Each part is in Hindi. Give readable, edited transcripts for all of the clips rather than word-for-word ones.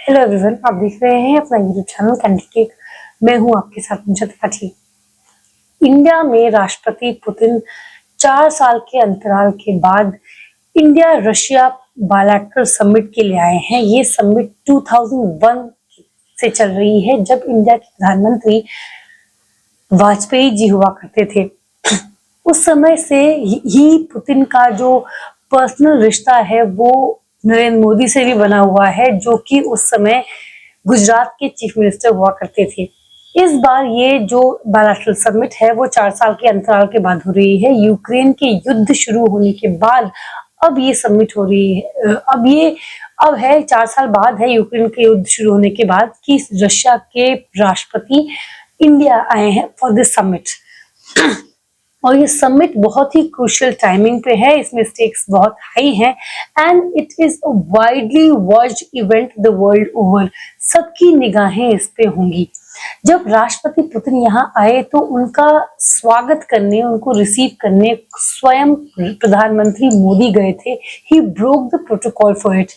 हेलो एवरीवन, आप देख रहे हैं अपना यूट्यूब चैनल कैंडी केक। मैं हूं आपके साथ मुझे त्रिपाठी। इंडिया में राष्ट्रपति पुतिन 4 साल के अंतराल के बाद इंडिया रशिया बायलैटरल समिट के लिए आए हैं। ये समिट 2001 से चल रही है, जब इंडिया के प्रधानमंत्री वाजपेयी जी हुआ करते थे। उस समय से ही पुतिन का जो पर्सनल रिश्ता है वो नरेंद्र मोदी से भी बना हुआ है, जो कि उस समय गुजरात के चीफ मिनिस्टर हुआ करते थे। इस बार ये जो बायलैटरल समिट है वो 4 साल के अंतराल के बाद हो रही है। यूक्रेन के युद्ध शुरू होने के बाद अब ये समिट हो रही है। अब है 4 साल बाद है यूक्रेन के युद्ध शुरू होने के बाद कि रशिया के राष्ट्रपति इंडिया आए हैं फॉर दिस समिट। और ये समिट बहुत ही क्रूशियल टाइमिंग पे है, इसमें स्टेक्स बहुत हाई हैं and it is a widely watched event the world over. सबकी निगाहें इस पे होंगी। जब राष्ट्रपति पुतिन यहाँ आए तो उनका स्वागत करने, उनको रिसीव करने स्वयं प्रधानमंत्री मोदी गए थे। He broke the protocol for it.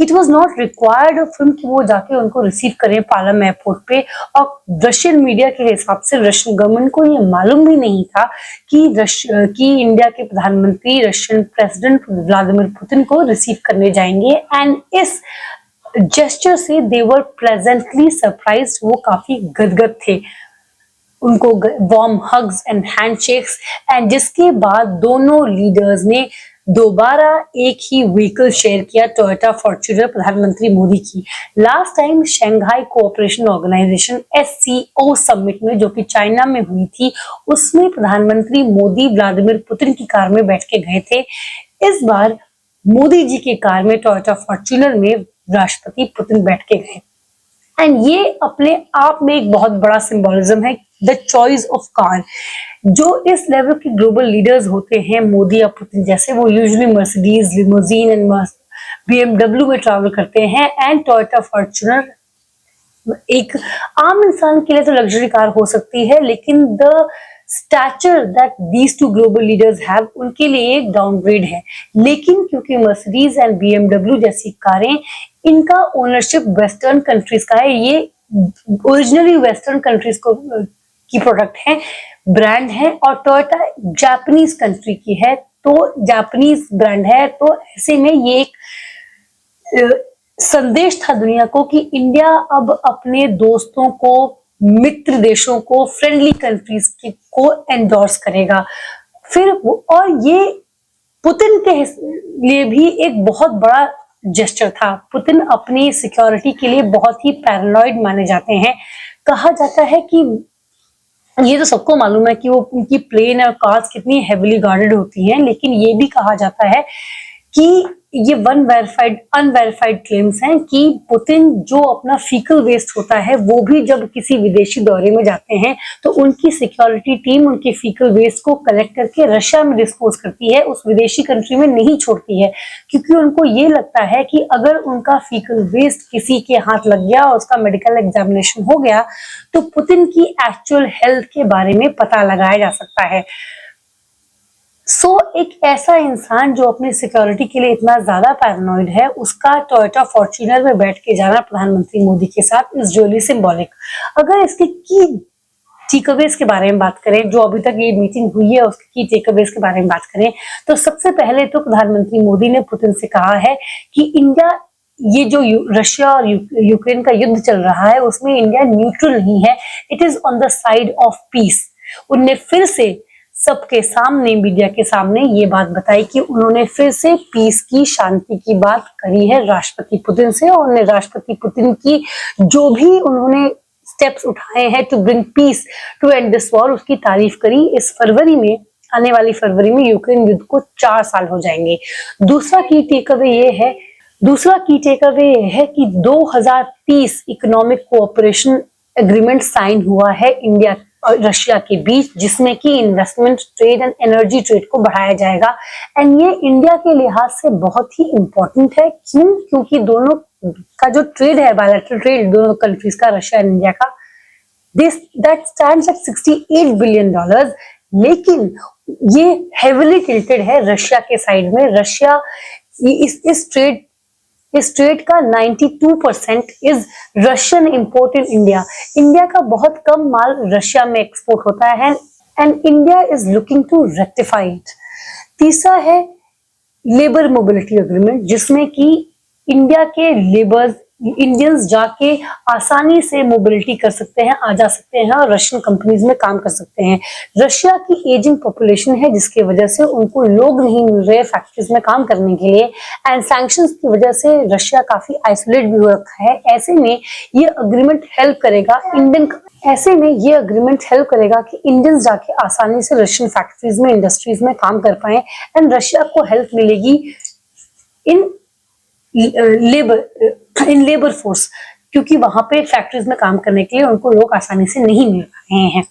It was not required of him कि वो जाके उनको रिसीव करें पालम एयरपोर्ट पे। और रशियन मीडिया के हिसाब से रशियन गवर्नमेंट को ये मालूम भी नहीं था कि इंडिया के प्रधानमंत्री रशियन प्रेसिडेंट व्लादिमीर पुतिन को रिसीव करने जाएंगे। एंड इस जेस्चर से दे वर प्लेजेंटली सरप्राइज्ड। वो काफी गदगद थे। उनको warm hugs and handshakes and जिसके बाद दोनों लीडर्स ने दोबारा एक ही व्हीकल शेयर किया, टोयोटा फॉर्च्यूनर, प्रधानमंत्री मोदी की। Last time Shanghai cooperation organisation SCO summit में, जो कि चाइना में हुई थी, उसमें प्रधानमंत्री मोदी व्लादिमीर पुतिन की कार में बैठ के गए थे। इस बार मोदी जी की कार में, टोयोटा फॉर्च्यूनर में, राष्ट्रपति पुतिन बैठ के गए। एंड ये अपने आप में एक बहुत बड़ा सिंबोलिज्म है, द चॉइस ऑफ कार। जो इस लेवल के ग्लोबल लीडर्स होते हैं, मोदी या पुतिन जैसे, वो usually Mercedes, limousine and BMW में ट्रैवल करते हैं। एंड टोयोटा फॉर्च्यूनर एक आम इंसान के लिए तो लग्जरी कार हो सकती है, लेकिन the stature that these two global leaders have, उनके लिए एक डाउनग्रेड है। लेकिन क्योंकि मर्सिडीज एंड BMW जैसी कारें, इनका ओनरशिप वेस्टर्न कंट्रीज का है, ये ओरिजिनली वेस्टर्न कंट्रीज को की प्रोडक्ट है, ब्रांड है। और टोयोटा जापानीज कंट्री की है, तो जापानीज ब्रांड है। तो ऐसे में ये एक संदेश था दुनिया को कि इंडिया अब अपने दोस्तों को, मित्र देशों को, फ्रेंडली कंट्रीज को एंडोर्स करेगा। फिर और ये पुतिन के लिए भी एक बहुत बड़ा जेस्चर था। पुतिन अपनी सिक्योरिटी के लिए बहुत ही पैरानॉइड माने जाते हैं। कहा जाता है कि ये तो सबको मालूम है कि वो उनकी प्लेन और कार्स कितनी हेवीली गार्डेड होती हैं, लेकिन ये भी कहा जाता है कि ये अनवेरिफाइड क्लेम्स हैं कि पुतिन जो अपना फीकल वेस्ट होता है, वो भी जब किसी विदेशी दौरे में जाते हैं तो उनकी सिक्योरिटी टीम उनके फीकल वेस्ट को कलेक्ट करके रशिया में डिस्पोज करती है, उस विदेशी कंट्री में नहीं छोड़ती है। क्योंकि उनको ये लगता है कि अगर उनका फीकल वेस्ट किसी के हाथ लग गया और उसका मेडिकल एग्जामिनेशन हो गया तो पुतिन की एक्चुअल हेल्थ के बारे में पता लगाया जा सकता है। एक ऐसा इंसान जो अपनी सिक्योरिटी के लिए इतना ज्यादा पैरानॉइड है, उसका टोयोटा फॉर्च्यूनर में बैठ के जाना प्रधानमंत्री मोदी के साथ इज रियली सिंबॉलिक। अगर इसके की टेकअवेज के बारे में बात करें, जो अभी तक ये मीटिंग हुई है उसके की टेकअवेज के बारे में बात करें, तो सबसे पहले तो प्रधानमंत्री मोदी ने पुतिन से कहा है कि इंडिया, ये जो रशिया और यूक्रेन का युद्ध चल रहा है, उसमें इंडिया न्यूट्रल नहीं है, it is on the side of peace. उनने फिर से सबके सामने, मीडिया के सामने ये बात बताई कि उन्होंने फिर से पीस की, शांति की बात करी है राष्ट्रपति पुतिन से। और उन्हें राष्ट्रपति पुतिन की जो भी उन्होंने स्टेप्स उठाए हैं to bring peace, to end this war, उसकी तारीफ करी। इस फरवरी में, आने वाली फरवरी में यूक्रेन युद्ध को 4 साल हो जाएंगे। दूसरा की टेकअवे ये है कि 2030 इकोनॉमिक कोऑपरेशन एग्रीमेंट साइन हुआ है इंडिया और रशिया के बीच, जिसमें कि investment, trade and energy trade को बढ़ाया जाएगा। एंड ये इंडिया के लिहाज से बहुत ही इंपॉर्टेंट है। क्योंकि दोनों का जो ट्रेड है, बायलैटरल ट्रेड दोनों कंट्रीज का, रशिया एंड इंडिया का, दैट स्टैंड्स एट $68 बिलियन। लेकिन ये हेविली टिल्टेड है रशिया के साइड में। रशिया इस ट्रेड इस ट्रेड का 92% is Russian import in India. India का बहुत कम माल रशिया में एक्सपोर्ट होता है and India is looking to rectify it. तीसरा है लेबर मोबिलिटी एग्रीमेंट, जिसमें कि इंडिया के लेबर्स इंडियंस जाके आसानी से मोबिलिटी कर सकते हैं, आ जा सकते हैं और रशियन कंपनीज में काम कर सकते हैं। रशिया की एजिंग पॉपुलेशन है, जिसकी वजह से उनको लोग नहीं मिल रहे फैक्ट्रीज में काम करने के लिए एंड सैंक्शंस की वजह से रशिया काफी आइसोलेट भी हो रखा है। ऐसे में ये अग्रीमेंट हेल्प करेगा कि इंडियंस जाके आसानी से रशियन फैक्ट्रीज में, इंडस्ट्रीज में काम कर पाए एंड रशिया को हेल्प मिलेगी इन लेबर फोर्स, क्योंकि वहां पे फैक्ट्रीज में काम करने के लिए उनको लोग आसानी से नहीं मिल रहे हैं।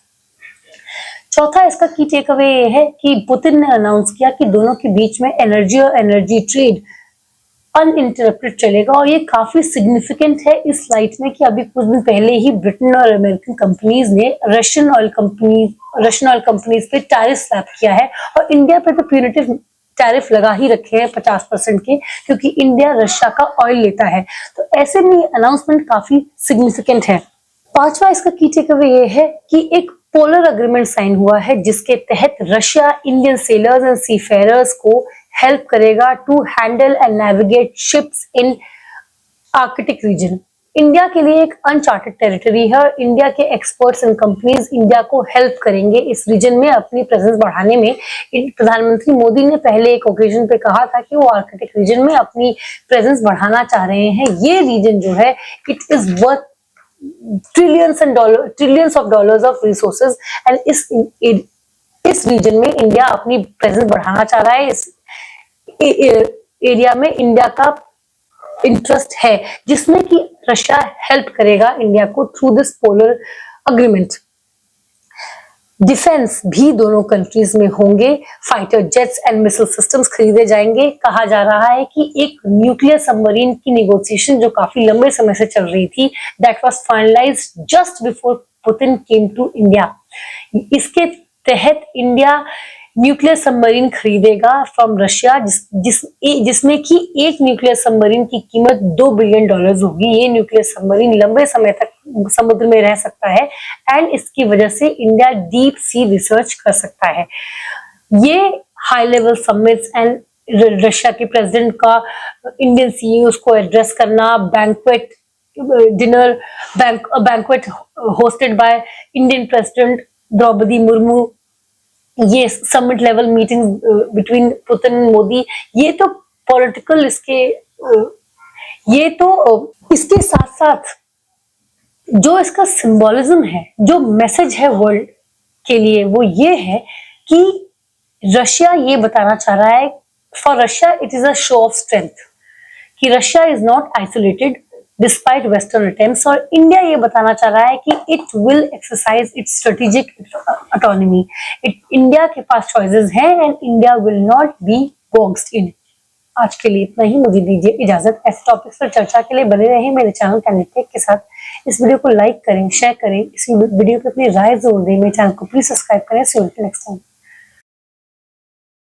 चौथा इसका की टेक अवे ये है कि पुतिन ने अनाउंस किया कि दोनों के बीच में एनर्जी और एनर्जी ट्रेड अनइंटरप्टेड चलेगा और ये काफी सिग्निफिकेंट है इस लाइट में कि अभी कुछ दिन पहले ही ब्रिटेन और अमेरिकन कंपनीज ने रशियन ऑयल कंपनीज पे टैरिफ स्लैप किया है और इंडिया पे तो प्यूनिटिव टैरिफ लगा ही रखे हैं 50% के, क्योंकि इंडिया रशिया का ऑयल लेता है। तो ऐसे में अनाउंसमेंट काफी सिग्निफिकेंट है। पांचवा इसका की टेक अवे ये है कि एक पोलर एग्रीमेंट साइन हुआ है, जिसके तहत Russia Indian sailors and seafarers को हेल्प करेगा to handle and navigate ships in Arctic region. India के लिए एक अनचार्टेड टेरिटरी है और इंडिया के एक्सपर्ट्स एंड कंपनीज इंडिया को हेल्प करेंगे इस रीजन में अपनी प्रेजेंस बढ़ाने में। प्रधानमंत्री मोदी ने पहले एक ओकेजन पे कहा था कि वो आर्कटिक रीजन में अपनी प्रेजेंस बढ़ाना चाह रहे हैं। ये रीजन जो है it is worth trillions of dollars of resources and इस रीजन में इंडिया अपनी प्रेजेंस बढ़ाना चाह रहा है। इस एरिया में इंडिया का इंटरेस्ट है, जिसमें कि रशिया हेल्प करेगा इंडिया को through this polar agreement. Defence भी दोनों कंट्रीज में होंगे, fighter jets and missile systems खरीदे जाएंगे। कहा जा रहा है कि एक न्यूक्लियर सबमरीन की नेगोशिएशन जो काफी लंबे समय से चल रही थी, that was finalised just before Putin came to India. इसके तहत इंडिया न्यूक्लियर सबमरीन खरीदेगा फ्रॉम रशिया, जिसमें कि एक न्यूक्लियर सबमरीन की कीमत $2 बिलियन होगी। ये न्यूक्लियर सबमरीन लंबे समय तक समुद्र में रह सकता है एंड इसकी वजह से इंडिया डीप सी रिसर्च कर सकता है। ये high level summits and Russia के प्रेसिडेंट का इंडियन सीईओज को एड्रेस करना, banquet hosted by Indian president Droupadi Murmu, ये summit level meeting between Putin and Modi, ये तो पॉलिटिकल इसके साथ साथ जो इसका सिंबोलिज्म है, जो मैसेज है वर्ल्ड के लिए, वो ये है कि रशिया ये बताना चाह रहा है, for Russia it is a show of strength कि Russia is not isolated despite western attempts, और इंडिया ये बताना चाह रहा है कि it will exercise its strategic autonomy. India के पास चॉइसेस हैं and India will not be boxed in. आज के लिए इतना ही, मुझे दीजिए इजाजत। ऐसे टॉपिक्स पर चर्चा के लिए बने रहें मेरे चैनल कैंडिड टेक के साथ। इस वीडियो को लाइक करें, शेयर करें, इस वीडियो पे अपनी राय जरूर दें, मेरे चैनल को प्लीज सब्सक्राइब करें। सी यू नेक्स्ट टाइम।